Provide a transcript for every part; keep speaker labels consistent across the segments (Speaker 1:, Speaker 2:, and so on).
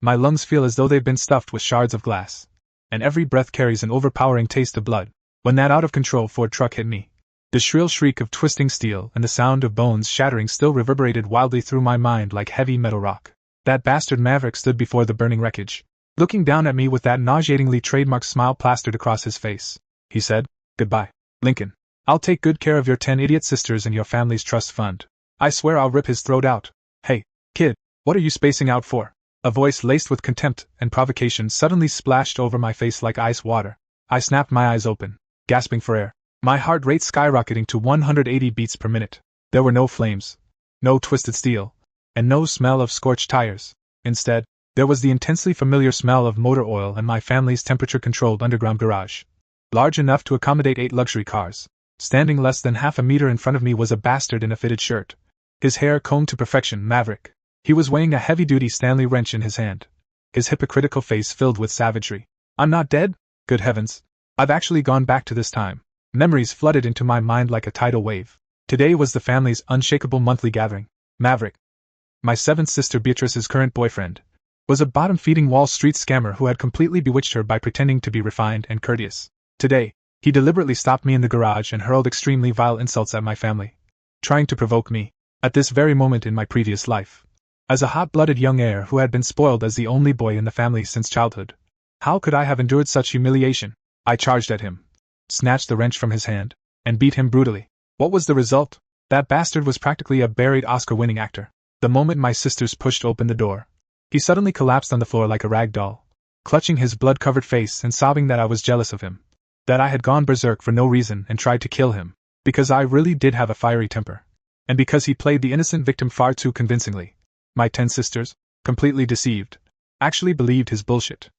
Speaker 1: My lungs feel as though they've been stuffed with shards of glass. And every breath carries an overpowering taste of blood. When that out-of-control Ford truck hit me, the shrill shriek of twisting steel and the sound of bones shattering still reverberated wildly through my mind like heavy metal rock. That bastard Maverick stood before the burning wreckage, looking down at me with that nauseatingly trademark smile plastered across his face. He said, "Goodbye, Lincoln. I'll take good care of your 10 idiot sisters and your family's trust fund. I swear I'll rip his throat out. Hey, kid, what are you spacing out for?" A voice laced with contempt and provocation suddenly splashed over my face like ice water. I snapped my eyes open, gasping for air, my heart rate skyrocketing to 180 beats per minute. There were no flames, no twisted steel, and no smell of scorched tires. Instead, there was the intensely familiar smell of motor oil and my family's temperature-controlled underground garage. Large enough to accommodate 8 luxury cars. Standing less than half a meter in front of me was a bastard in a fitted shirt. His hair combed to perfection, Maverick. He was weighing a heavy-duty Stanley wrench in his hand. His hypocritical face filled with savagery. "I'm not dead? Good heavens. I've actually gone back to this time." Memories flooded into my mind like a tidal wave. Today was the family's unshakable monthly gathering. Maverick, my 7th sister Beatrice's current boyfriend, was a bottom-feeding Wall Street scammer who had completely bewitched her by pretending to be refined and courteous. Today, he deliberately stopped me in the garage and hurled extremely vile insults at my family, trying to provoke me, at this very moment in my previous life. As a hot-blooded young heir who had been spoiled as the only boy in the family since childhood, how could I have endured such humiliation? I charged at him, snatched the wrench from his hand, and beat him brutally. What was the result? That bastard was practically a buried Oscar-winning actor. The moment my sisters pushed open the door, he suddenly collapsed on the floor like a rag doll, clutching his blood-covered face and sobbing that I was jealous of him, that I had gone berserk for no reason and tried to kill him, because I really did have a fiery temper, and because he played the innocent victim far too convincingly. My 10 sisters, completely deceived, actually believed his bullshit.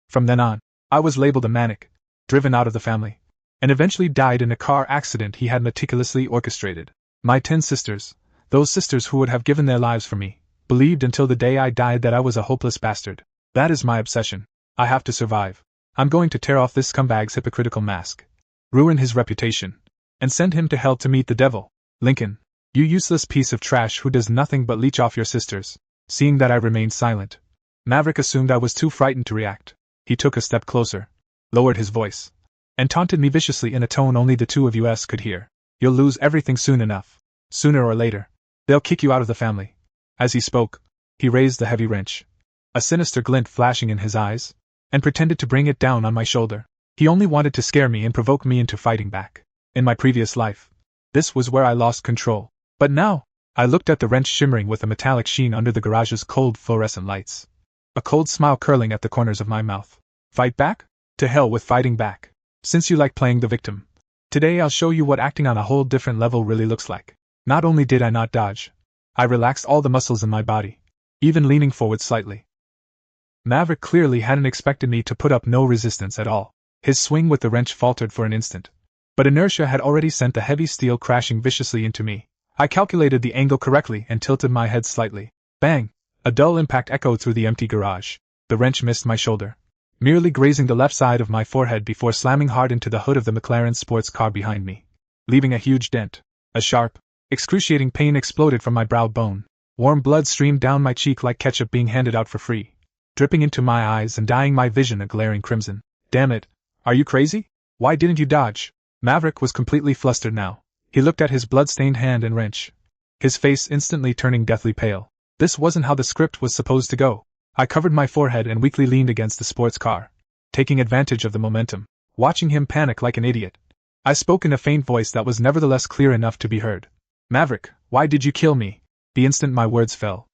Speaker 1: From then on, I was labeled a manic, driven out of the family, and eventually died in a car accident he had meticulously orchestrated. My 10 sisters, those sisters who would have given their lives for me, believed until the day I died that I was a hopeless bastard. That is my obsession. I have to survive. I'm going to tear off this scumbag's hypocritical mask, ruin his reputation, and send him to hell to meet the devil. Lincoln, you useless piece of trash who does nothing but leech off your sisters. Seeing that I remained silent, Maverick assumed I was too frightened to react. He took a step closer, lowered his voice, and taunted me viciously in a tone only the two of us could hear. "You'll lose everything soon enough. Sooner or later, they'll kick you out of the family." As he spoke, he raised the heavy wrench, a sinister glint flashing in his eyes, and pretended to bring it down on my shoulder. He only wanted to scare me and provoke me into fighting back. In my previous life, this was where I lost control. But now, I looked at the wrench shimmering with a metallic sheen under the garage's cold fluorescent lights, a cold smile curling at the corners of my mouth. Fight back? To hell with fighting back. Since you like playing the victim, today I'll show you what acting on a whole different level really looks like. Not only did I not dodge, I relaxed all the muscles in my body, even leaning forward slightly. Maverick clearly hadn't expected me to put up no resistance at all. His swing with the wrench faltered for an instant, but inertia had already sent the heavy steel crashing viciously into me. I calculated the angle correctly and tilted my head slightly. Bang! A dull impact echoed through the empty garage. The wrench missed my shoulder, merely grazing the left side of my forehead before slamming hard into the hood of the McLaren sports car behind me, leaving a huge dent. A sharp, excruciating pain exploded from my brow bone. Warm blood streamed down my cheek like ketchup being handed out for free, dripping into my eyes and dyeing my vision a glaring crimson. Damn it! Are you crazy? Why didn't you dodge? Maverick was completely flustered now. He looked at his blood-stained hand and wrench, his face instantly turning deathly pale. This wasn't how the script was supposed to go. I covered my forehead and weakly leaned against the sports car, taking advantage of the momentum, watching him panic like an idiot. I spoke in a faint voice that was nevertheless clear enough to be heard. "Maverick, why did you kill me?" The instant my words fell,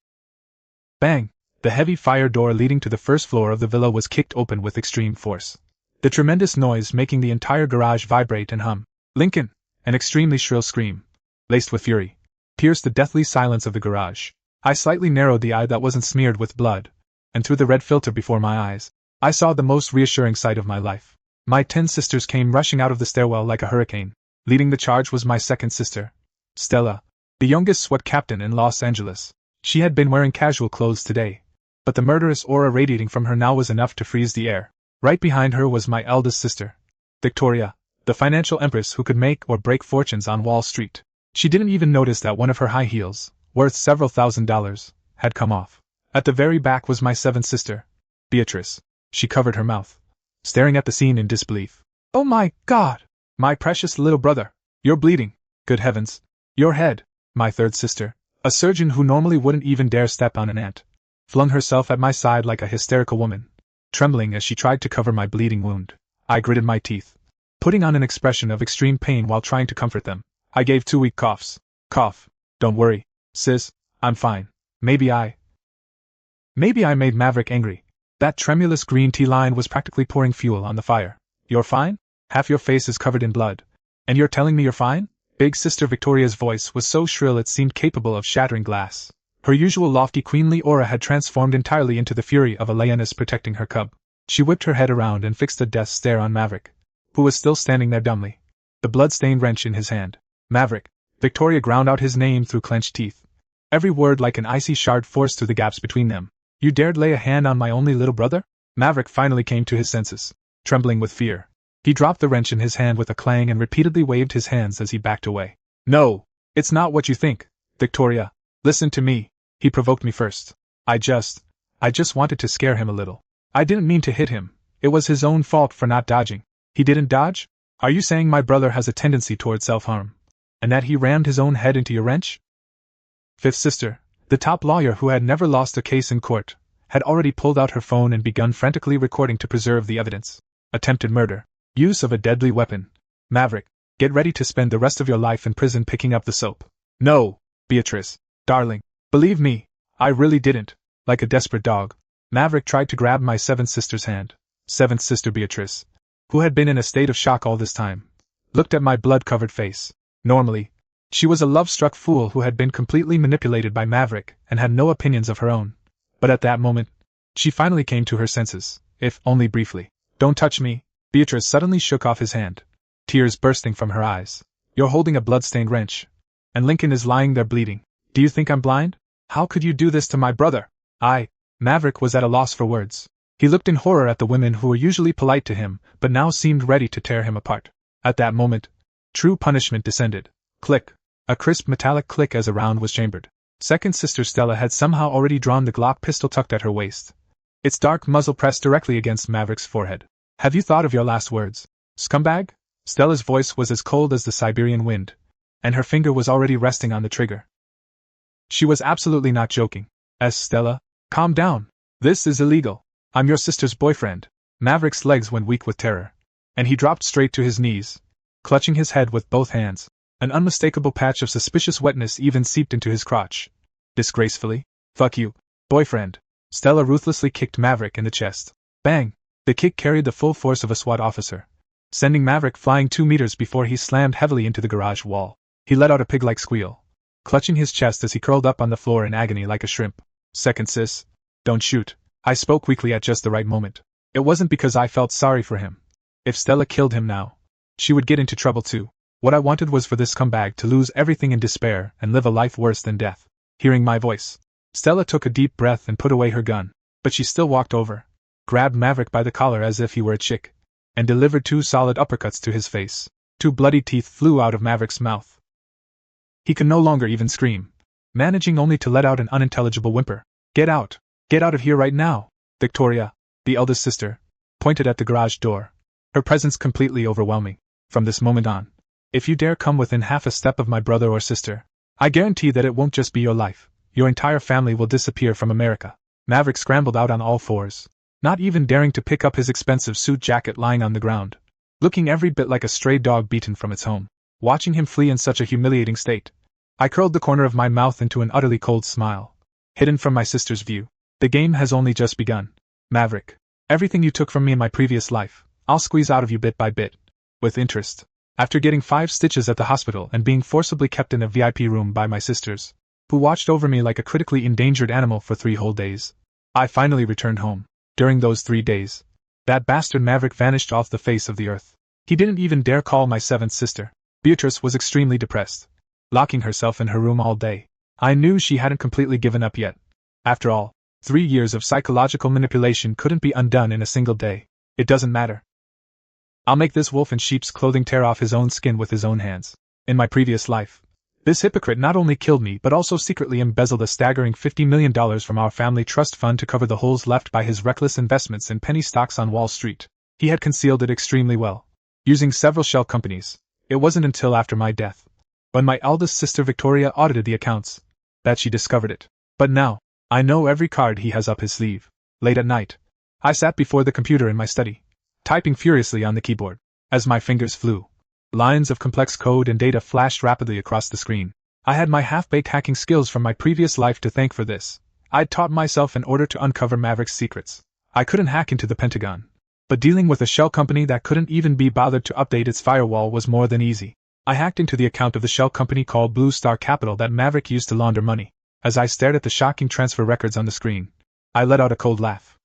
Speaker 1: bang! The heavy fire door leading to the first floor of the villa was kicked open with extreme force, the tremendous noise making the entire garage vibrate and hum. "Lincoln!" An extremely shrill scream, laced with fury, pierced the deathly silence of the garage. I slightly narrowed the eye that wasn't smeared with blood, and through the red filter before my eyes, I saw the most reassuring sight of my life. My 10 sisters came rushing out of the stairwell like a hurricane. Leading the charge was my second sister, Stella, the youngest SWAT captain in Los Angeles. She had been wearing casual clothes today, but the murderous aura radiating from her now was enough to freeze the air. Right behind her was my eldest sister, Victoria, the financial empress who could make or break fortunes on Wall Street. She didn't even notice that one of her high heels, worth several $1,000s, had come off. At the very back was my seventh sister, Beatrice. She covered her mouth, staring at the scene in disbelief. Oh my God! My precious little brother! You're bleeding! Good heavens! Your head! My third sister, a surgeon who normally wouldn't even dare step on an ant, flung herself at my side like a hysterical woman, trembling as she tried to cover my bleeding wound. I gritted my teeth, putting on an expression of extreme pain while trying to comfort them. I gave 2 weak coughs. Cough. Don't worry, sis, I'm fine. Maybe I made Maverick angry. That tremulous green tea line was practically pouring fuel on the fire. You're fine? Half your face is covered in blood. And you're telling me you're fine? Big Sister Victoria's voice was so shrill it seemed capable of shattering glass. Her usual lofty queenly aura had transformed entirely into the fury of a lioness protecting her cub. She whipped her head around and fixed a death stare on Maverick, who was still standing there dumbly, the blood-stained wrench in his hand. Maverick. Victoria ground out his name through clenched teeth, every word like an icy shard forced through the gaps between them. You dared lay a hand on my only little brother? Maverick finally came to his senses, trembling with fear. He dropped the wrench in his hand with a clang and repeatedly waved his hands as he backed away. No, it's not what you think, Victoria. Listen to me. He provoked me first. I just wanted to scare him a little. I didn't mean to hit him. It was his own fault for not dodging. He didn't dodge? Are you saying my brother has a tendency toward self-harm, and that he rammed his own head into your wrench? Fifth sister, the top lawyer who had never lost a case in court, had already pulled out her phone and begun frantically recording to preserve the evidence. Attempted murder. Use of a deadly weapon. Maverick, get ready to spend the rest of your life in prison picking up the soap. No, Beatrice, darling, believe me, I really didn't. Like a desperate dog, Maverick tried to grab my seventh sister's hand. Seventh sister Beatrice, who had been in a state of shock all this time, looked at my blood-covered face. Normally, she was a love-struck fool who had been completely manipulated by Maverick and had no opinions of her own. But at that moment, she finally came to her senses, if only briefly. Don't touch me. Beatrice suddenly shook off his hand, tears bursting from her eyes. You're holding a blood-stained wrench, and Lincoln is lying there bleeding. Do you think I'm blind? How could you do this to my brother? Maverick was at a loss for words. He looked in horror at the women who were usually polite to him, but now seemed ready to tear him apart. At that moment, true punishment descended. Click. A crisp metallic click as a round was chambered. Second sister Stella had somehow already drawn the Glock pistol tucked at her waist, its dark muzzle pressed directly against Maverick's forehead. Have you thought of your last words, scumbag? Stella's voice was as cold as the Siberian wind, and her finger was already resting on the trigger. She was absolutely not joking. Stella, calm down. This is illegal. I'm your sister's boyfriend. Maverick's legs went weak with terror, and he dropped straight to his knees, clutching his head with both hands. An unmistakable patch of suspicious wetness even seeped into his crotch. Disgracefully. Fuck you, boyfriend. Stella ruthlessly kicked Maverick in the chest. Bang! The kick carried the full force of a SWAT officer, sending Maverick flying 2 meters before he slammed heavily into the garage wall. He let out a pig-like squeal, clutching his chest as he curled up on the floor in agony like a shrimp. Second sis, don't shoot. I spoke weakly at just the right moment. It wasn't because I felt sorry for him. If Stella killed him now, she would get into trouble too. What I wanted was for this scumbag to lose everything in despair and live a life worse than death. Hearing my voice, Stella took a deep breath and put away her gun, but she still walked over, grabbed Maverick by the collar as if he were a chick, and delivered 2 solid uppercuts to his face. 2 bloody teeth flew out of Maverick's mouth. He could no longer even scream, managing only to let out an unintelligible whimper. Get out! Get out of here right now! Victoria, the eldest sister, pointed at the garage door, her presence completely overwhelming. From this moment on, if you dare come within half a step of my brother or sister, I guarantee that it won't just be your life, your entire family will disappear from America. Maverick scrambled out on all fours, not even daring to pick up his expensive suit jacket lying on the ground, looking every bit like a stray dog beaten from its home. Watching him flee in such a humiliating state, I curled the corner of my mouth into an utterly cold smile, hidden from my sister's view. The game has only just begun. Maverick, everything you took from me in my previous life, I'll squeeze out of you bit by bit, with interest. After getting 5 stitches at the hospital and being forcibly kept in a VIP room by my sisters, who watched over me like a critically endangered animal for 3 whole days, I finally returned home. During those 3 days, that bastard Maverick vanished off the face of the earth. He didn't even dare call my 7th sister. Beatrice was extremely depressed, locking herself in her room all day. I knew she hadn't completely given up yet. After all, 3 years of psychological manipulation couldn't be undone in a single day. It doesn't matter. I'll make this wolf in sheep's clothing tear off his own skin with his own hands. In my previous life, This hypocrite not only killed me but also secretly embezzled a staggering $50 million from our family trust fund to cover the holes left by his reckless investments in penny stocks on Wall Street. He had concealed it extremely well, using several shell companies. It wasn't until after my death, when my eldest sister Victoria audited the accounts, that she discovered it. But now, I know every card he has up his sleeve. Late at night, I sat before the computer in my study, typing furiously on the keyboard. As my fingers flew, lines of complex code and data flashed rapidly across the screen. I had my half-baked hacking skills from my previous life to thank for this. I'd taught myself in order to uncover Maverick's secrets. I couldn't hack into the Pentagon, but dealing with a shell company that couldn't even be bothered to update its firewall was more than easy. I hacked into the account of the shell company called Blue Star Capital that Maverick used to launder money. As I stared at the shocking transfer records on the screen, I let out a cold laugh.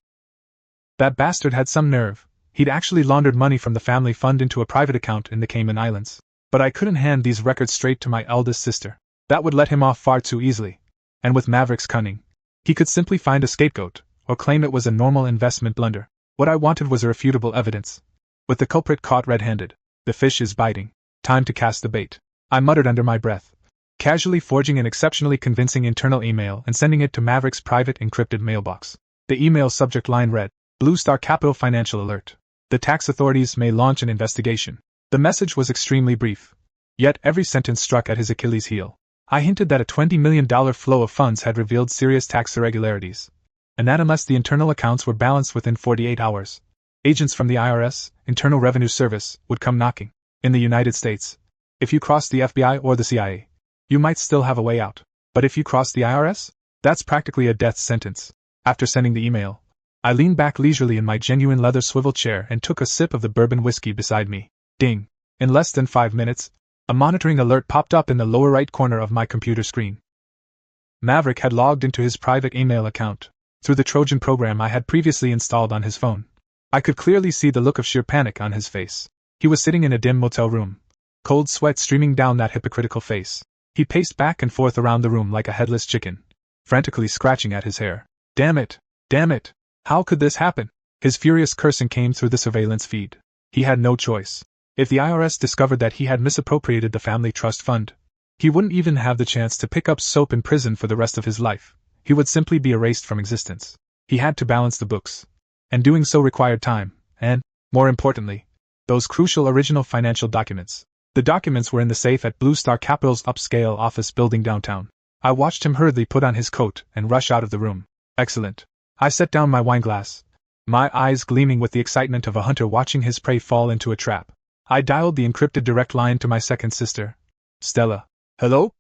Speaker 1: That bastard had some nerve. He'd actually laundered money from the family fund into a private account in the Cayman Islands. But I couldn't hand these records straight to my eldest sister. That would let him off far too easily. And with Maverick's cunning, he could simply find a scapegoat, or claim it was a normal investment blunder. What I wanted was irrefutable evidence. With the culprit caught red-handed, the fish is biting. Time to cast the bait. I muttered under my breath, casually forging an exceptionally convincing internal email and sending it to Maverick's private encrypted mailbox. The email subject line read, Blue Star Capital Financial Alert. The tax authorities may launch an investigation. The message was extremely brief, yet every sentence struck at his Achilles heel. I hinted that a $20 million flow of funds had revealed serious tax irregularities, and that unless the internal accounts were balanced within 48 hours, agents from the IRS, Internal Revenue Service, would come knocking. In the United States, if you cross the FBI or the CIA, you might still have a way out. But if you cross the IRS, that's practically a death sentence. After sending the email, I leaned back leisurely in my genuine leather swivel chair and took a sip of the bourbon whiskey beside me. Ding! In less than 5 minutes, a monitoring alert popped up in the lower right corner of my computer screen. Maverick had logged into his private email account through the Trojan program I had previously installed on his phone. I could clearly see the look of sheer panic on his face. He was sitting in a dim motel room, cold sweat streaming down that hypocritical face. He paced back and forth around the room like a headless chicken, frantically scratching at his hair. Damn it! Damn it! How could this happen? His furious cursing came through the surveillance feed. He had no choice. If the IRS discovered that he had misappropriated the family trust fund, he wouldn't even have the chance to pick up soap in prison for the rest of his life. He would simply be erased from existence. He had to balance the books, and doing so required time, and, more importantly, those crucial original financial documents. The documents were in the safe at Blue Star Capital's upscale office building downtown. I watched him hurriedly put on his coat and rush out of the room. Excellent. I set down my wineglass, my eyes gleaming with the excitement of a hunter watching his prey fall into a trap. I dialed the encrypted direct line to my second sister, Stella. Hello?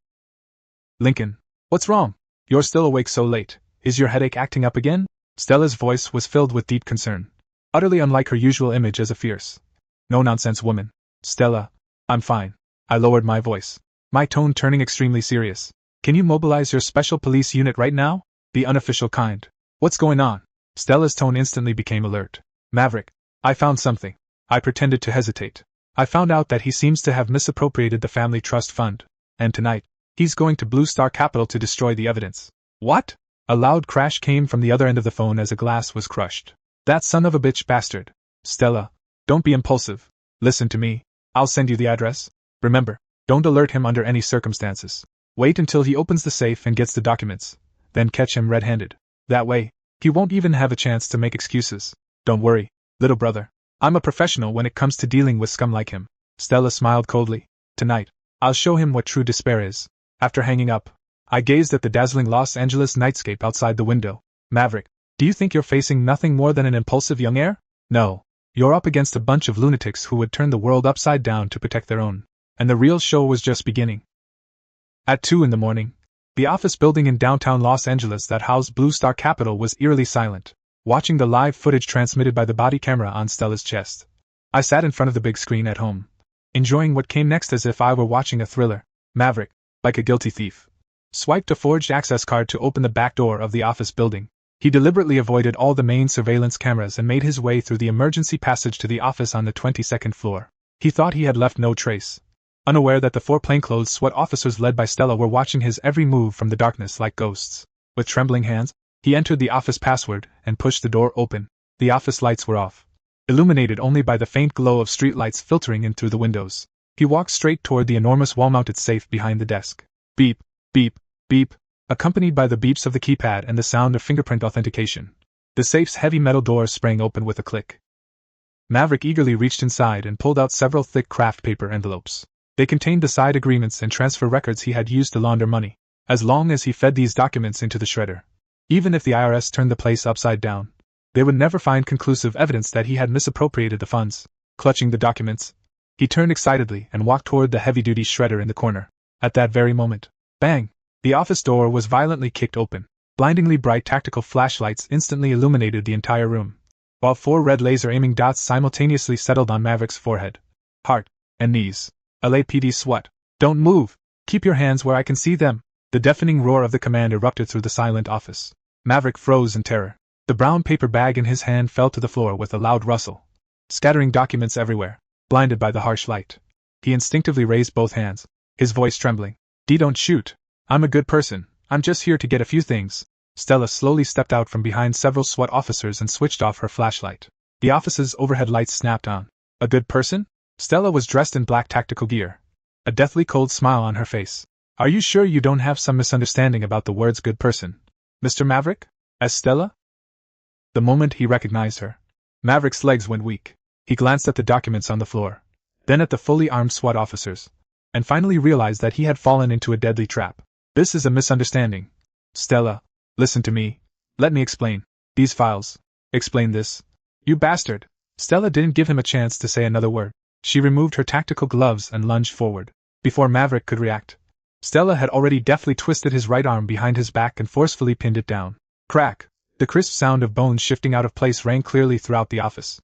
Speaker 1: Lincoln. What's wrong? You're still awake so late. Is your headache acting up again? Stella's voice was filled with deep concern, utterly unlike her usual image as a fierce, no-nonsense woman. Stella, I'm fine. I lowered my voice, my tone turning extremely serious. Can you mobilize your special police unit right now? The unofficial kind. What's going on? Stella's tone instantly became alert. Maverick, I found something. I pretended to hesitate. I found out that he seems to have misappropriated the family trust fund, and tonight, he's going to Blue Star Capital to destroy the evidence. What? A loud crash came from the other end of the phone as a glass was crushed. That son of a bitch bastard. Stella, don't be impulsive. Listen to me. I'll send you the address. Remember, don't alert him under any circumstances. Wait until he opens the safe and gets the documents, then catch him red-handed. That way, he won't even have a chance to make excuses. Don't worry, little brother. I'm a professional when it comes to dealing with scum like him. Stella smiled coldly. Tonight, I'll show him what true despair is. After hanging up, I gazed at the dazzling Los Angeles nightscape outside the window. Maverick, do you think you're facing nothing more than an impulsive young heir? No. You're up against a bunch of lunatics who would turn the world upside down to protect their own. And the real show was just beginning. At 2 in the morning, the office building in downtown Los Angeles that housed Blue Star Capital was eerily silent, watching the live footage transmitted by the body camera on Stella's chest. I sat in front of the big screen at home, enjoying what came next as if I were watching a thriller. Maverick, like a guilty thief, swiped a forged access card to open the back door of the office building. He deliberately avoided all the main surveillance cameras and made his way through the emergency passage to the office on the 22nd floor. He thought he had left no trace, unaware that the 4 plainclothes SWAT officers led by Stella were watching his every move from the darkness like ghosts. With trembling hands, he entered the office password and pushed the door open. The office lights were off, illuminated only by the faint glow of streetlights filtering in through the windows. He walked straight toward the enormous wall-mounted safe behind the desk. Beep, beep, beep, accompanied by the beeps of the keypad and the sound of fingerprint authentication. The safe's heavy metal doors sprang open with a click. Maverick eagerly reached inside and pulled out several thick craft paper envelopes. They contained the side agreements and transfer records he had used to launder money. As long as he fed these documents into the shredder, even if the IRS turned the place upside down, they would never find conclusive evidence that he had misappropriated the funds. Clutching the documents, he turned excitedly and walked toward the heavy-duty shredder in the corner. At that very moment, bang! The office door was violently kicked open. Blindingly bright tactical flashlights instantly illuminated the entire room, while 4 red laser-aiming dots simultaneously settled on Maverick's forehead, heart, and knees. LAPD SWAT. Don't move! Keep your hands where I can see them! The deafening roar of the command erupted through the silent office. Maverick froze in terror. The brown paper bag in his hand fell to the floor with a loud rustle, scattering documents everywhere. Blinded by the harsh light, he instinctively raised both hands, his voice trembling. Don't shoot. I'm a good person. I'm just here to get a few things. Stella slowly stepped out from behind several SWAT officers and switched off her flashlight. The office's overhead lights snapped on. A good person? Stella was dressed in black tactical gear, a deathly cold smile on her face. Are you sure you don't have some misunderstanding about the words good person, Mr. Maverick? Asked Stella. The moment he recognized her, Maverick's legs went weak. He glanced at the documents on the floor, then at the fully armed SWAT officers, and finally realized that he had fallen into a deadly trap. This is a misunderstanding. Stella, listen to me. Let me explain. These files. Explain this. You bastard. Stella didn't give him a chance to say another word. She removed her tactical gloves and lunged forward. Before Maverick could react, Stella had already deftly twisted his right arm behind his back and forcefully pinned it down. Crack! The crisp sound of bones shifting out of place rang clearly throughout the office.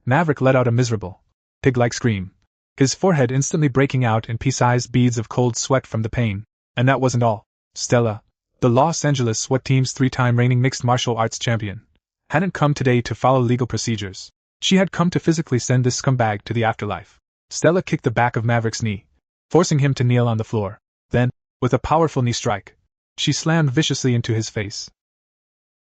Speaker 1: Maverick let out a miserable, pig-like scream, his forehead instantly breaking out in pea-sized beads of cold sweat from the pain. And that wasn't all. Stella, the Los Angeles SWAT team's 3-time reigning mixed martial arts champion, hadn't come today to follow legal procedures. She had come to physically send this scumbag to the afterlife. Stella kicked the back of Maverick's knee, forcing him to kneel on the floor. Then, with a powerful knee strike, she slammed viciously into his face.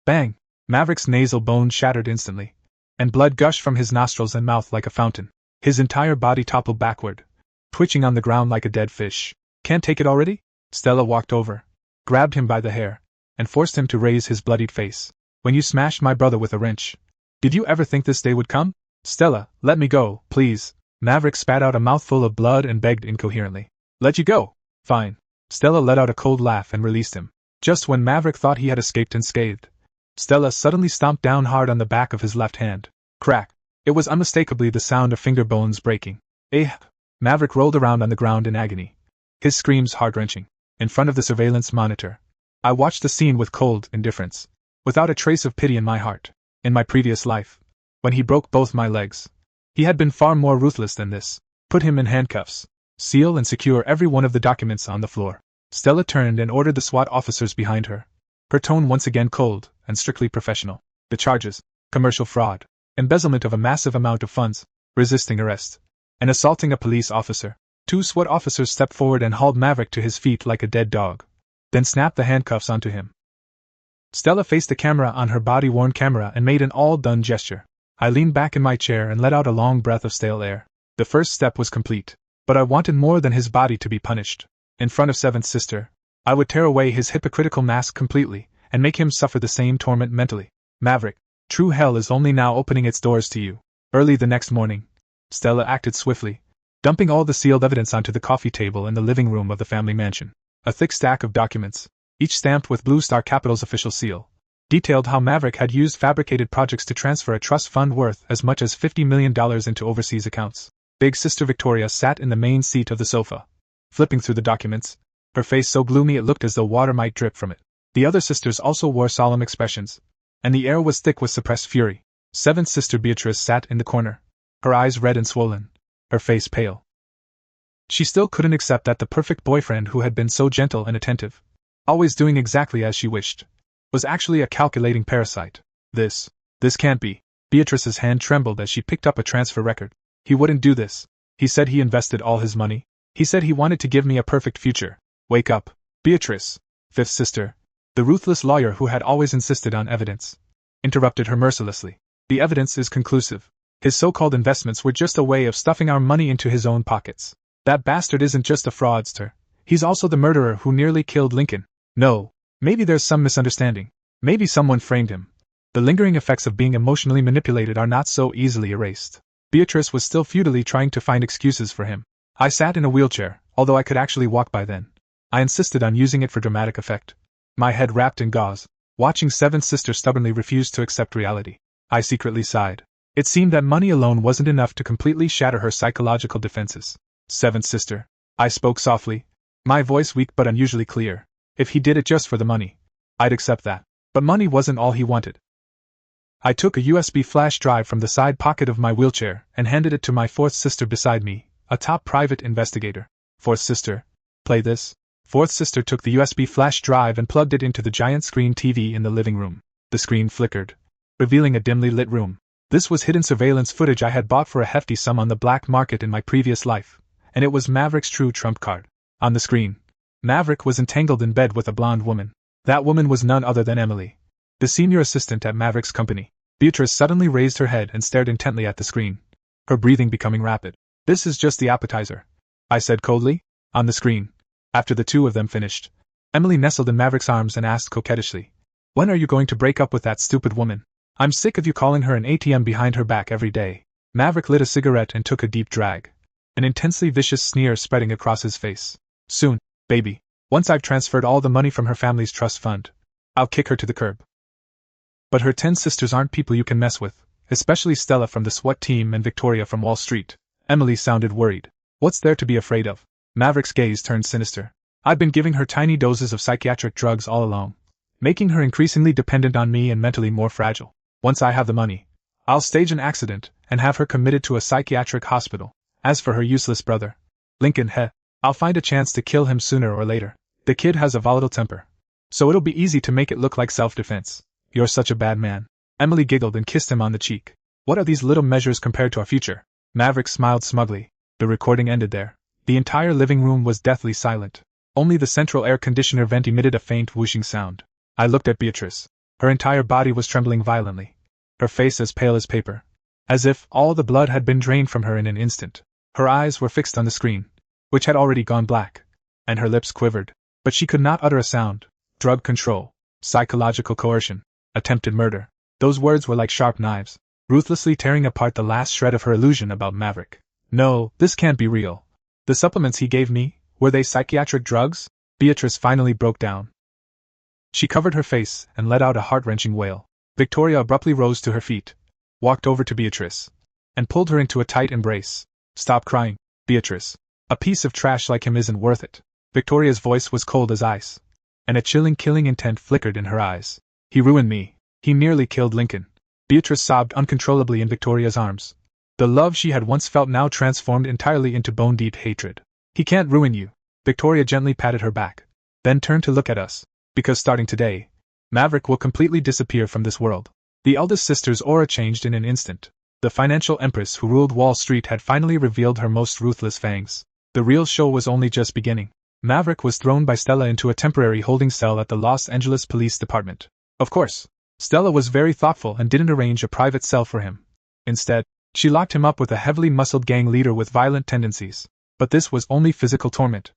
Speaker 1: Bang! Maverick's nasal bone shattered instantly, and blood gushed from his nostrils and mouth like a fountain. His entire body toppled backward, twitching on the ground like a dead fish. Can't take it already? Stella walked over, grabbed him by the hair, and forced him to raise his bloodied face. When you smashed my brother with a wrench, did you ever think this day would come? Stella, let me go, please. Maverick spat out a mouthful of blood and begged incoherently. Let you go? Fine. Stella let out a cold laugh and released him. Just when Maverick thought he had escaped unscathed, Stella suddenly stomped down hard on the back of his left hand. Crack! It was unmistakably the sound of finger bones breaking. Maverick rolled around on the ground in agony, his screams heart-wrenching. In front of the surveillance monitor, I watched the scene with cold indifference, without a trace of pity in my heart. In my previous life, when he broke both my legs, he had been far more ruthless than this. Put him in handcuffs, seal and secure every one of the documents on the floor. Stella turned and ordered the SWAT officers behind her, her tone once again cold and strictly professional. The charges: commercial fraud, embezzlement of a massive amount of funds, resisting arrest, and assaulting a police officer. 2 SWAT officers stepped forward and hauled Maverick to his feet like a dead dog, then snapped the handcuffs onto him. Stella faced the camera on her body-worn camera and made an all-done gesture. I leaned back in my chair and let out a long breath of stale air. The first step was complete, but I wanted more than his body to be punished. In front of Seventh Sister, I would tear away his hypocritical mask completely and make him suffer the same torment mentally. Maverick, true hell is only now opening its doors to you. Early the next morning, Stella acted swiftly, dumping all the sealed evidence onto the coffee table in the living room of the family mansion. A thick stack of documents, each stamped with Blue Star Capital's official seal, detailed how Maverick had used fabricated projects to transfer a trust fund worth as much as $50 million into overseas accounts. Big Sister Victoria sat in the main seat of the sofa, flipping through the documents, her face so gloomy it looked as though water might drip from it. The other sisters also wore solemn expressions, and the air was thick with suppressed fury. Seventh Sister Beatrice sat in the corner, her eyes red and swollen, her face pale. She still couldn't accept that the perfect boyfriend who had been so gentle and attentive, always doing exactly as she wished, was actually a calculating parasite. This can't be. Beatrice's hand trembled as she picked up a transfer record. He wouldn't do this. He said he invested all his money. He said he wanted to give me a perfect future. Wake up, Beatrice. Fifth Sister, the ruthless lawyer who had always insisted on evidence, interrupted her mercilessly. The evidence is conclusive. His so-called investments were just a way of stuffing our money into his own pockets. That bastard isn't just a fraudster, He's also the murderer who nearly killed Lincoln. No, maybe there's some misunderstanding. Maybe someone framed him. The lingering effects of being emotionally manipulated are not so easily erased. Beatrice was still futilely trying to find excuses for him. I sat in a wheelchair, although I could actually walk by then. I insisted on using it for dramatic effect. My head wrapped in gauze, watching Seventh Sister stubbornly refuse to accept reality. I secretly sighed. It seemed that money alone wasn't enough to completely shatter her psychological defenses. Seventh Sister, I spoke softly, my voice weak but unusually clear. If he did it just for the money, I'd accept that. But money wasn't all he wanted. I took a USB flash drive from the side pocket of my wheelchair and handed it to my fourth sister beside me, a top private investigator. Fourth sister, play this. Fourth sister took the USB flash drive and plugged it into the giant screen TV in the living room. The screen flickered, revealing a dimly lit room. This was hidden surveillance footage I had bought for a hefty sum on the black market in my previous life, and it was Maverick's true trump card. On the screen, Maverick was entangled in bed with a blonde woman. That woman was none other than Emily, the senior assistant at Maverick's company. Beatrice suddenly raised her head and stared intently at the screen, her breathing becoming rapid. This is just the appetizer, I said coldly. On the screen, after the two of them finished, Emily nestled in Maverick's arms and asked coquettishly, "When are you going to break up with that stupid woman? I'm sick of you calling her an ATM behind her back every day." Maverick lit a cigarette and took a deep drag, an intensely vicious sneer spreading across his face. "Soon, baby. Once I've transferred all the money from her family's trust fund, I'll kick her to the curb." But her 10 sisters aren't people you can mess with, especially Stella from the SWAT team and Victoria from Wall Street. Emily sounded worried. "What's there to be afraid of?" Maverick's gaze turned sinister. "I've been giving her tiny doses of psychiatric drugs all along, making her increasingly dependent on me and mentally more fragile. Once I have the money, I'll stage an accident and have her committed to a psychiatric hospital. As for her useless brother, Lincoln, I'll find a chance to kill him sooner or later. The kid has a volatile temper, so it'll be easy to make it look like self-defense." "You're such a bad man." Emily giggled and kissed him on the cheek. "What are these little measures compared to our future?" Maverick smiled smugly. The recording ended there. The entire living room was deathly silent. Only the central air conditioner vent emitted a faint whooshing sound. I looked at Beatrice. Her entire body was trembling violently, her face as pale as paper, as if all the blood had been drained from her in an instant. Her eyes were fixed on the screen, which had already gone black, and her lips quivered, but she could not utter a sound. Drug control, psychological coercion, attempted murder. Those words were like sharp knives, ruthlessly tearing apart the last shred of her illusion about Maverick. "No, this can't be real. The supplements he gave me, were they psychiatric drugs?" Beatrice finally broke down. She covered her face and let out a heart-wrenching wail. Victoria abruptly rose to her feet, walked over to Beatrice, and pulled her into a tight embrace. "Stop crying, Beatrice. A piece of trash like him isn't worth it." Victoria's voice was cold as ice, and a chilling killing intent flickered in her eyes. "He ruined me. He nearly killed Lincoln." Beatrice sobbed uncontrollably in Victoria's arms. The love she had once felt now transformed entirely into bone-deep hatred. "He can't ruin you." Victoria gently patted her back, then turned to look at us. "Because starting today, Maverick will completely disappear from this world." The eldest sister's aura changed in an instant. The financial empress who ruled Wall Street had finally revealed her most ruthless fangs. The real show was only just beginning. Maverick was thrown by Stella into a temporary holding cell at the Los Angeles Police Department. Of course, Stella was very thoughtful and didn't arrange a private cell for him. Instead, she locked him up with a heavily muscled gang leader with violent tendencies. But this was only physical torment.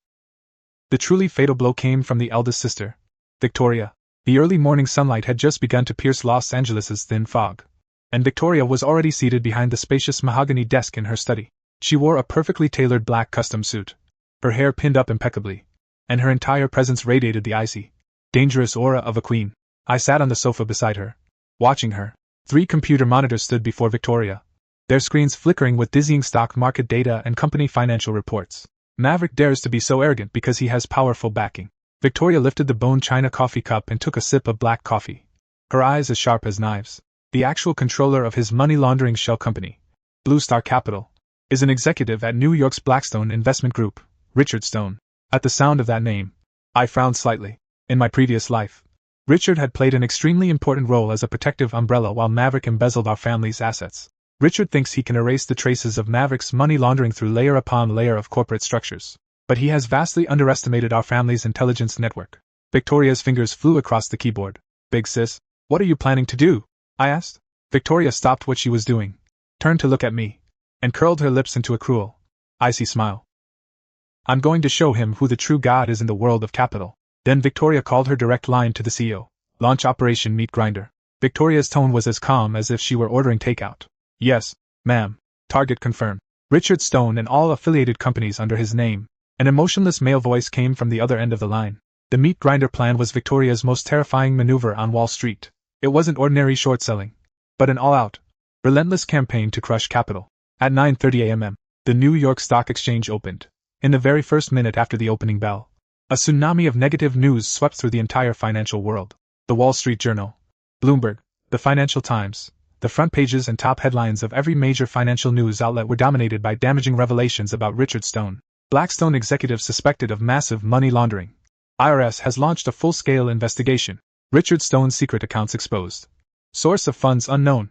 Speaker 1: The truly fatal blow came from the eldest sister, Victoria. The early morning sunlight had just begun to pierce Los Angeles's thin fog, and Victoria was already seated behind the spacious mahogany desk in her study. She wore a perfectly tailored black custom suit, her hair pinned up impeccably, and her entire presence radiated the icy, dangerous aura of a queen. I sat on the sofa beside her, watching her. 3 computer monitors stood before Victoria, their screens flickering with dizzying stock market data and company financial reports. Maverick dares to be so arrogant because he has powerful backing. Victoria lifted the bone china coffee cup and took a sip of black coffee, her eyes as sharp as knives. The actual controller of his money laundering shell company, Blue Star Capital, is an executive at New York's Blackstone Investment Group, Richard Stone. At the sound of that name, I frowned slightly. In my previous life, Richard had played an extremely important role as a protective umbrella while Maverick embezzled our family's assets. Richard thinks he can erase the traces of Maverick's money laundering through layer upon layer of corporate structures, but he has vastly underestimated our family's intelligence network. Victoria's fingers flew across the keyboard. "Big sis, what are you planning to do?" I asked. Victoria stopped what she was doing, turned to look at me, and curled her lips into a cruel, icy smile. I'm going to show him who the true god is in the world of capital. Then Victoria called her direct line to the CEO. Launch Operation Meat Grinder. Victoria's tone was as calm as if she were ordering takeout. Yes, ma'am. Target confirmed. Richard Stone and all affiliated companies under his name. An emotionless male voice came from the other end of the line. The meat grinder plan was Victoria's most terrifying maneuver on Wall Street. It wasn't ordinary short selling, but an all-out, relentless campaign to crush capital. At 9:30 a.m., the New York Stock Exchange opened. In the very first minute after the opening bell, a tsunami of negative news swept through the entire financial world. The Wall Street Journal, Bloomberg, the Financial Times, the front pages and top headlines of every major financial news outlet were dominated by damaging revelations about Richard Stone, Blackstone executive suspected of massive money laundering. IRS has launched a full-scale investigation. Richard Stone's secret accounts exposed. Source of funds unknown.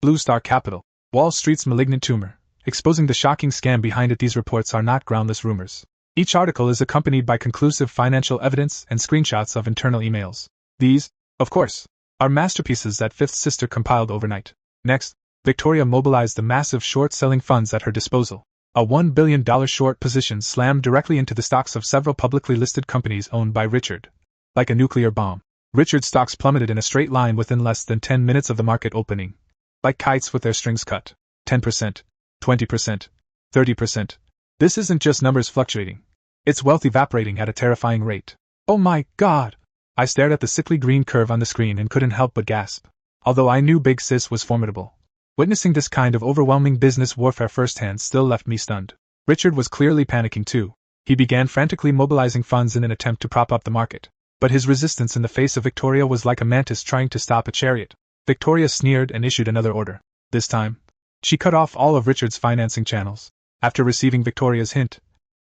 Speaker 1: Blue Star Capital, Wall Street's malignant tumor, exposing the shocking scam behind it. These reports are not groundless rumors. Each article is accompanied by conclusive financial evidence and screenshots of internal emails. These, of course, are masterpieces that Fifth Sister compiled overnight. Next, Victoria mobilized the massive short-selling funds at her disposal. A $1 billion short position slammed directly into the stocks of several publicly listed companies owned by Richard. Like a nuclear bomb, Richard's stocks plummeted in a straight line within less than 10 minutes of the market opening. Like kites with their strings cut. 10%, 20%, 30%. This isn't just numbers fluctuating. It's wealth evaporating at a terrifying rate. Oh my God! I stared at the sickly green curve on the screen and couldn't help but gasp. Although I knew Big Sis was formidable, witnessing this kind of overwhelming business warfare firsthand still left me stunned. Richard was clearly panicking too. He began frantically mobilizing funds in an attempt to prop up the market. But his resistance in the face of Victoria was like a mantis trying to stop a chariot. Victoria sneered and issued another order. This time, she cut off all of Richard's financing channels. After receiving Victoria's hint,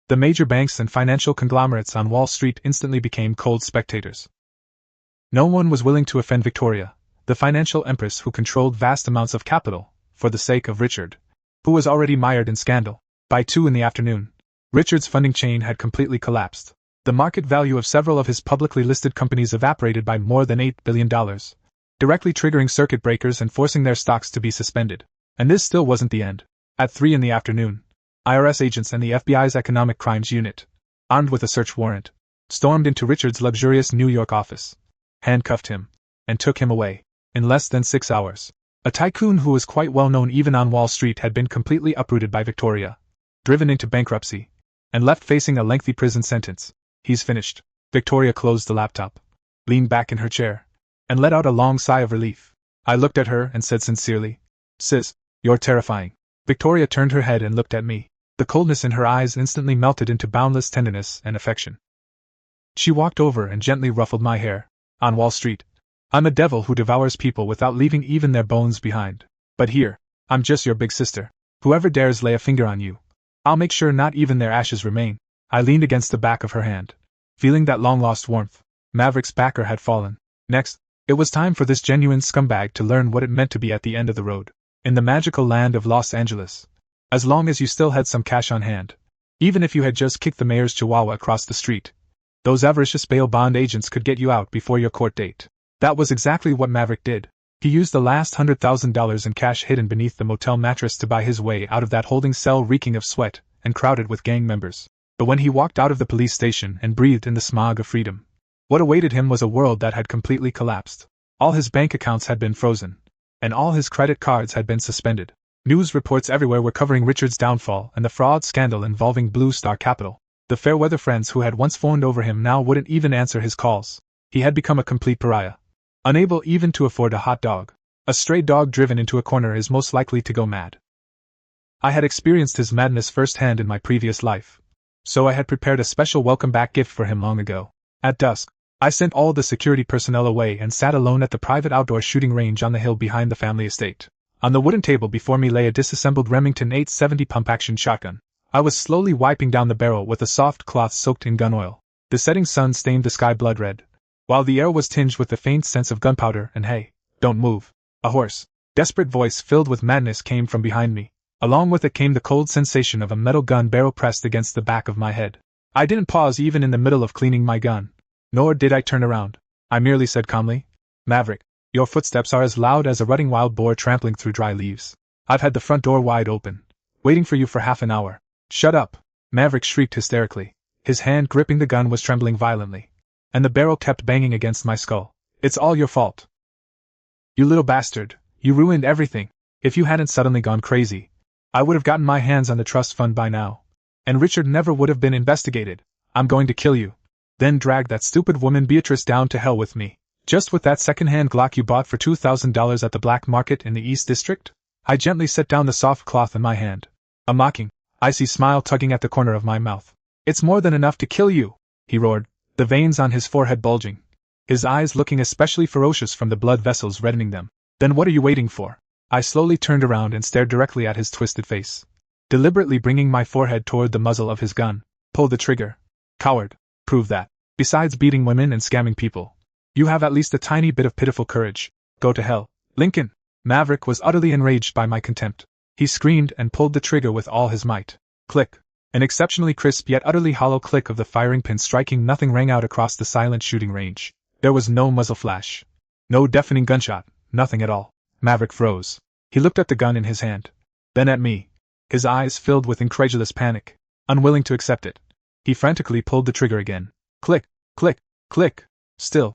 Speaker 1: the major banks and financial conglomerates on Wall Street instantly became cold spectators. No one was willing to offend Victoria, the financial empress who controlled vast amounts of capital, for the sake of Richard, who was already mired in scandal. By 2 p.m, Richard's funding chain had completely collapsed. The market value of several of his publicly listed companies evaporated by more than $8 billion, directly triggering circuit breakers and forcing their stocks to be suspended. And this still wasn't the end. At 3 p.m, IRS agents and the FBI's Economic Crimes Unit, armed with a search warrant, stormed into Richard's luxurious New York office, handcuffed him, and took him away. In less than 6 hours, a tycoon who was quite well known even on Wall Street had been completely uprooted by Victoria, driven into bankruptcy, and left facing a lengthy prison sentence. He's finished. Victoria closed the laptop, leaned back in her chair, and let out a long sigh of relief. I looked at her and said sincerely, "Sis, you're terrifying." Victoria turned her head and looked at me. The coldness in her eyes instantly melted into boundless tenderness and affection. She walked over and gently ruffled my hair. On Wall Street, I'm a devil who devours people without leaving even their bones behind. But here, I'm just your big sister. Whoever dares lay a finger on you, I'll make sure not even their ashes remain. I leaned against the back of her hand, feeling that long-lost warmth. Maverick's backer had fallen. Next, it was time for this genuine scumbag to learn what it meant to be at the end of the road. In the magical land of Los Angeles, as long as you still had some cash on hand, even if you had just kicked the mayor's chihuahua across the street, those avaricious bail bond agents could get you out before your court date. That was exactly what Maverick did. He used the last $100,000 in cash hidden beneath the motel mattress to buy his way out of that holding cell reeking of sweat and crowded with gang members. But when he walked out of the police station and breathed in the smog of freedom, what awaited him was a world that had completely collapsed. All his bank accounts had been frozen, and all his credit cards had been suspended. News reports everywhere were covering Richard's downfall and the fraud scandal involving Blue Star Capital. The fair-weather friends who had once fawned over him now wouldn't even answer his calls. He had become a complete pariah, unable even to afford a hot dog. A stray dog driven into a corner is most likely to go mad. I had experienced his madness firsthand in my previous life, so I had prepared a special welcome-back gift for him long ago. At dusk, I sent all the security personnel away and sat alone at the private outdoor shooting range on the hill behind the family estate. On the wooden table before me lay a disassembled Remington 870 pump-action shotgun. I was slowly wiping down the barrel with a soft cloth soaked in gun oil. The setting sun stained the sky blood red, while the air was tinged with the faint sense of gunpowder and hay. "Don't move." A hoarse, desperate voice filled with madness came from behind me. Along with it came the cold sensation of a metal gun barrel pressed against the back of my head. I didn't pause even in the middle of cleaning my gun, nor did I turn around. I merely said calmly, "Maverick, your footsteps are as loud as a rutting wild boar trampling through dry leaves. I've had the front door wide open, waiting for you for half an hour. Shut up." Maverick shrieked hysterically. His hand gripping the gun was trembling violently. And the barrel kept banging against my skull. It's all your fault. You little bastard, you ruined everything. If you hadn't suddenly gone crazy, I would have gotten my hands on the trust fund by now. And Richard never would have been investigated. I'm going to kill you. Then drag that stupid woman Beatrice down to hell with me. Just with that second-hand Glock you bought for $2,000 at the black market in the East District? I gently set down the soft cloth in my hand. A mocking, icy smile tugging at the corner of my mouth. It's more than enough to kill you, he roared, the veins on his forehead bulging. His eyes looking especially ferocious from the blood vessels reddening them. Then what are you waiting for? I slowly turned around and stared directly at his twisted face. Deliberately bringing my forehead toward the muzzle of his gun. Pull the trigger. Coward. Prove that. Besides beating women and scamming people, you have at least a tiny bit of pitiful courage. Go to hell, Lincoln. Maverick was utterly enraged by my contempt. He screamed and pulled the trigger with all his might. Click. An exceptionally crisp yet utterly hollow click of the firing pin striking nothing rang out across the silent shooting range. There was no muzzle flash. No deafening gunshot. Nothing at all. Maverick froze. He looked at the gun in his hand. Then at me. His eyes filled with incredulous panic. Unwilling to accept it, he frantically pulled the trigger again. Click, click, click. Still.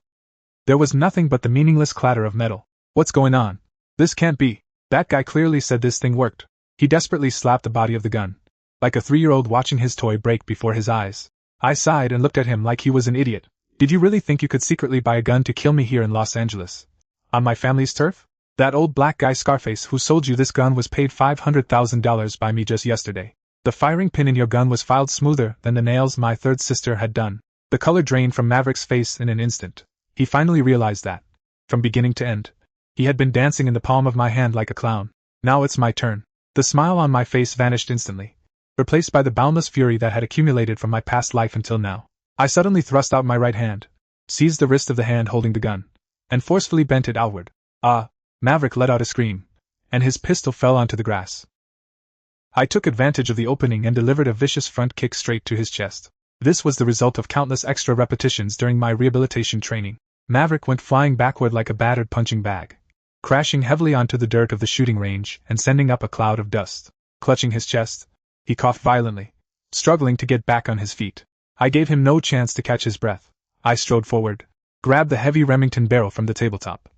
Speaker 1: There was nothing but the meaningless clatter of metal. What's going on? This can't be. That guy clearly said this thing worked. He desperately slapped the body of the gun, like a 3-year-old watching his toy break before his eyes. I sighed and looked at him like he was an idiot. Did you really think you could secretly buy a gun to kill me here in Los Angeles? On my family's turf? That old black guy Scarface who sold you this gun was paid $500,000 by me just yesterday. The firing pin in your gun was filed smoother than the nails my third sister had done. The color drained from Maverick's face in an instant. He finally realized that, from beginning to end, he had been dancing in the palm of my hand like a clown. Now it's my turn. The smile on my face vanished instantly, replaced by the boundless fury that had accumulated from my past life until now. I suddenly thrust out my right hand, seized the wrist of the hand holding the gun, and forcefully bent it outward. Ah! Maverick let out a scream, and his pistol fell onto the grass. I took advantage of the opening and delivered a vicious front kick straight to his chest. This was the result of countless extra repetitions during my rehabilitation training. Maverick went flying backward like a battered punching bag, crashing heavily onto the dirt of the shooting range and sending up a cloud of dust. Clutching his chest, he coughed violently, struggling to get back on his feet. I gave him no chance to catch his breath. I strode forward, grabbed the heavy Remington barrel from the tabletop,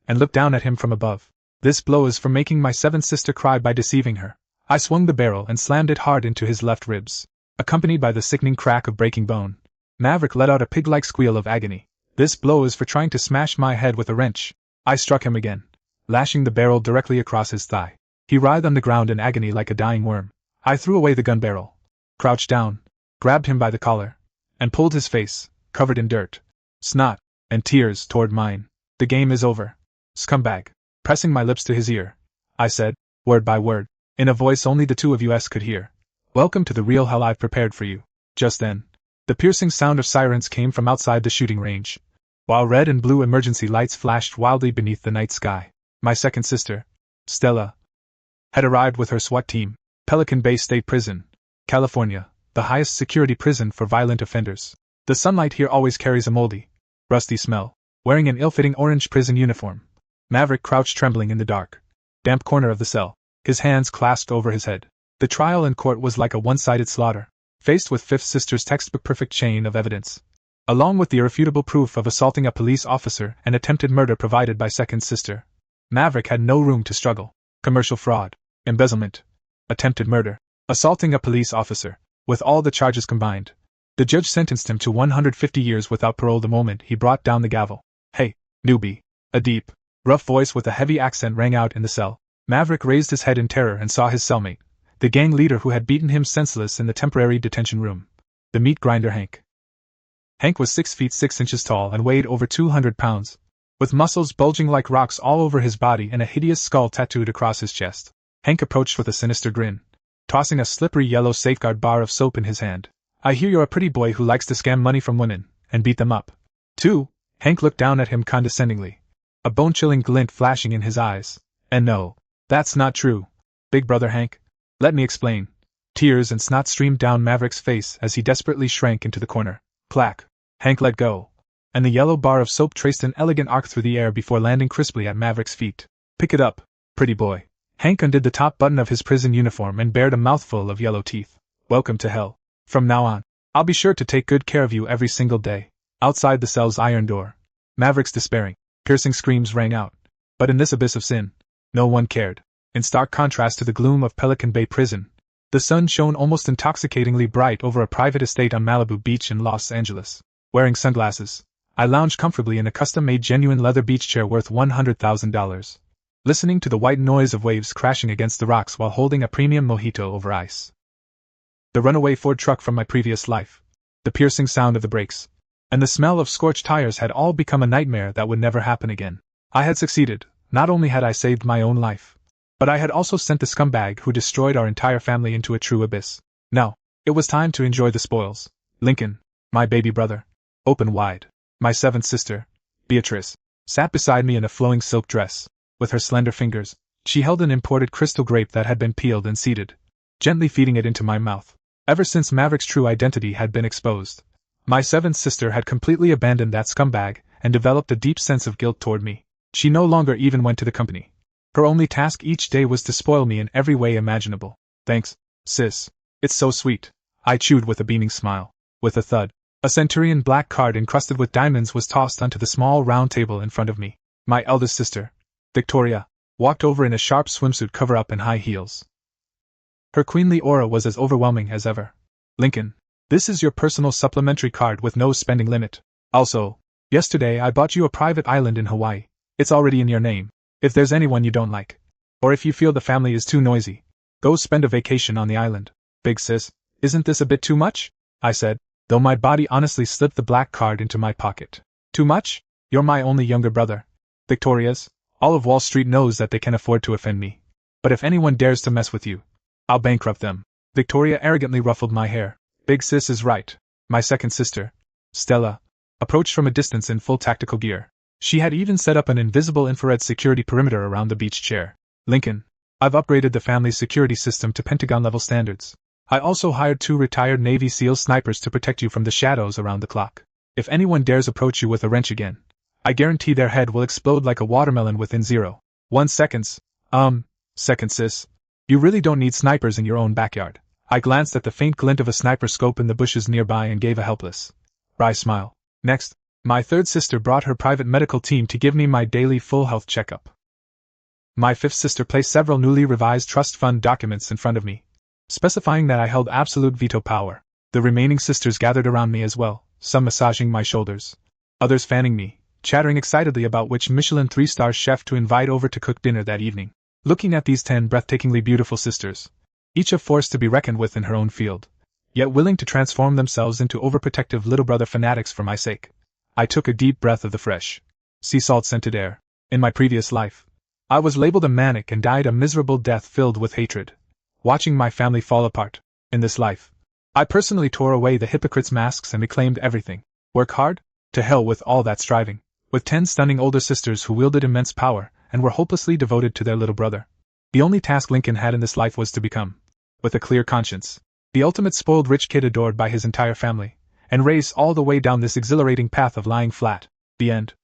Speaker 1: and looked down at him from above. This blow is for making my seventh sister cry by deceiving her. I swung the barrel and slammed it hard into his left ribs, accompanied by the sickening crack of breaking bone. Maverick let out a pig-like squeal of agony. This blow is for trying to smash my head with a wrench. I struck him again, lashing the barrel directly across his thigh. He writhed on the ground in agony like a dying worm. I threw away the gun barrel, crouched down, grabbed him by the collar, and pulled his face, covered in dirt, snot, and tears, toward mine. The game is over, scumbag. Pressing my lips to his ear, I said, word by word, in a voice only the two of us could hear. Welcome to the real hell I've prepared for you. Just then, the piercing sound of sirens came from outside the shooting range, while red and blue emergency lights flashed wildly beneath the night sky. My second sister, Stella, had arrived with her SWAT team. Pelican Bay State Prison, California, the highest security prison for violent offenders. The sunlight here always carries a moldy, rusty smell. Wearing an ill-fitting orange prison uniform, Maverick crouched trembling in the dark, damp corner of the cell, his hands clasped over his head. The trial in court was like a one-sided slaughter. Faced with fifth sister's textbook perfect chain of evidence, along with the irrefutable proof of assaulting a police officer and attempted murder provided by second sister, Maverick had no room to struggle. Commercial fraud, embezzlement, attempted murder, assaulting a police officer, with all the charges combined. The judge sentenced him to 150 years without parole the moment he brought down the gavel. Hey, newbie. A deep, rough voice with a heavy accent rang out in the cell. Maverick raised his head in terror and saw his cellmate, the gang leader who had beaten him senseless in the temporary detention room, the meat grinder Hank. Hank was 6 feet 6 inches tall and weighed over 200 pounds, with muscles bulging like rocks all over his body and a hideous skull tattooed across his chest. Hank approached with a sinister grin, tossing a slippery yellow safeguard bar of soap in his hand. I hear you're a pretty boy who likes to scam money from women, and beat them up, too. Hank looked down at him condescendingly, a bone-chilling glint flashing in his eyes. And no, that's not true, big brother Hank. Let me explain. Tears and snot streamed down Maverick's face as he desperately shrank into the corner. Clack. Hank let go, and the yellow bar of soap traced an elegant arc through the air before landing crisply at Maverick's feet. Pick it up, pretty boy. Hank undid the top button of his prison uniform and bared a mouthful of yellow teeth. Welcome to hell. From now on, I'll be sure to take good care of you every single day. Outside the cell's iron door, Maverick's despairing, piercing screams rang out. But in this abyss of sin, no one cared. In stark contrast to the gloom of Pelican Bay Prison, the sun shone almost intoxicatingly bright over a private estate on Malibu Beach in Los Angeles. Wearing sunglasses, I lounged comfortably in a custom-made genuine leather beach chair worth $100,000, listening to the white noise of waves crashing against the rocks while holding a premium mojito over ice. The runaway Ford truck from my previous life, the piercing sound of the brakes, and the smell of scorched tires had all become a nightmare that would never happen again. I had succeeded. Not only had I saved my own life, but I had also sent the scumbag who destroyed our entire family into a true abyss. Now, it was time to enjoy the spoils. Lincoln, my baby brother, open wide. My seventh sister, Beatrice, sat beside me in a flowing silk dress. With her slender fingers, she held an imported crystal grape that had been peeled and seeded, gently feeding it into my mouth. Ever since Maverick's true identity had been exposed, my seventh sister had completely abandoned that scumbag and developed a deep sense of guilt toward me. She no longer even went to the company. Her only task each day was to spoil me in every way imaginable. Thanks, sis. It's so sweet, I chewed with a beaming smile. With a thud, a centurion black card encrusted with diamonds was tossed onto the small round table in front of me. My eldest sister, Victoria, walked over in a sharp swimsuit cover-up and high heels. Her queenly aura was as overwhelming as ever. Lincoln, this is your personal supplementary card with no spending limit. Also, yesterday I bought you a private island in Hawaii. It's already in your name. If there's anyone you don't like, or if you feel the family is too noisy, go spend a vacation on the island. Big sis, isn't this a bit too much? I said, though my body honestly slipped the black card into my pocket. Too much? You're my only younger brother. Victoria's, all of Wall Street knows that they can afford to offend me. But if anyone dares to mess with you, I'll bankrupt them. Victoria arrogantly ruffled my hair. Big sis is right. My second sister, Stella, approached from a distance in full tactical gear. She had even set up an invisible infrared security perimeter around the beach chair. Lincoln, I've upgraded the family's security system to Pentagon-level standards. I also hired 2 retired Navy SEAL snipers to protect you from the shadows around the clock. If anyone dares approach you with a wrench again, I guarantee their head will explode like a watermelon within 0.1 seconds. Second sis, you really don't need snipers in your own backyard. I glanced at the faint glint of a sniper scope in the bushes nearby and gave a helpless, wry smile. Next, my third sister brought her private medical team to give me my daily full health checkup. My fifth sister placed several newly revised trust fund documents in front of me, specifying that I held absolute veto power. The remaining sisters gathered around me as well, some massaging my shoulders, others fanning me, chattering excitedly about which Michelin 3-star chef to invite over to cook dinner that evening. Looking at these 10 breathtakingly beautiful sisters, each a force to be reckoned with in her own field, yet willing to transform themselves into overprotective little brother fanatics for my sake, I took a deep breath of the fresh, sea salt-scented air. In my previous life, I was labeled a manic and died a miserable death filled with hatred, watching my family fall apart. In this life, I personally tore away the hypocrites' masks and reclaimed everything. Work hard? To hell with all that striving. With 10 stunning older sisters who wielded immense power and were hopelessly devoted to their little brother, the only task Lincoln had in this life was to become, with a clear conscience, the ultimate spoiled rich kid adored by his entire family, and race all the way down this exhilarating path of lying flat. The end.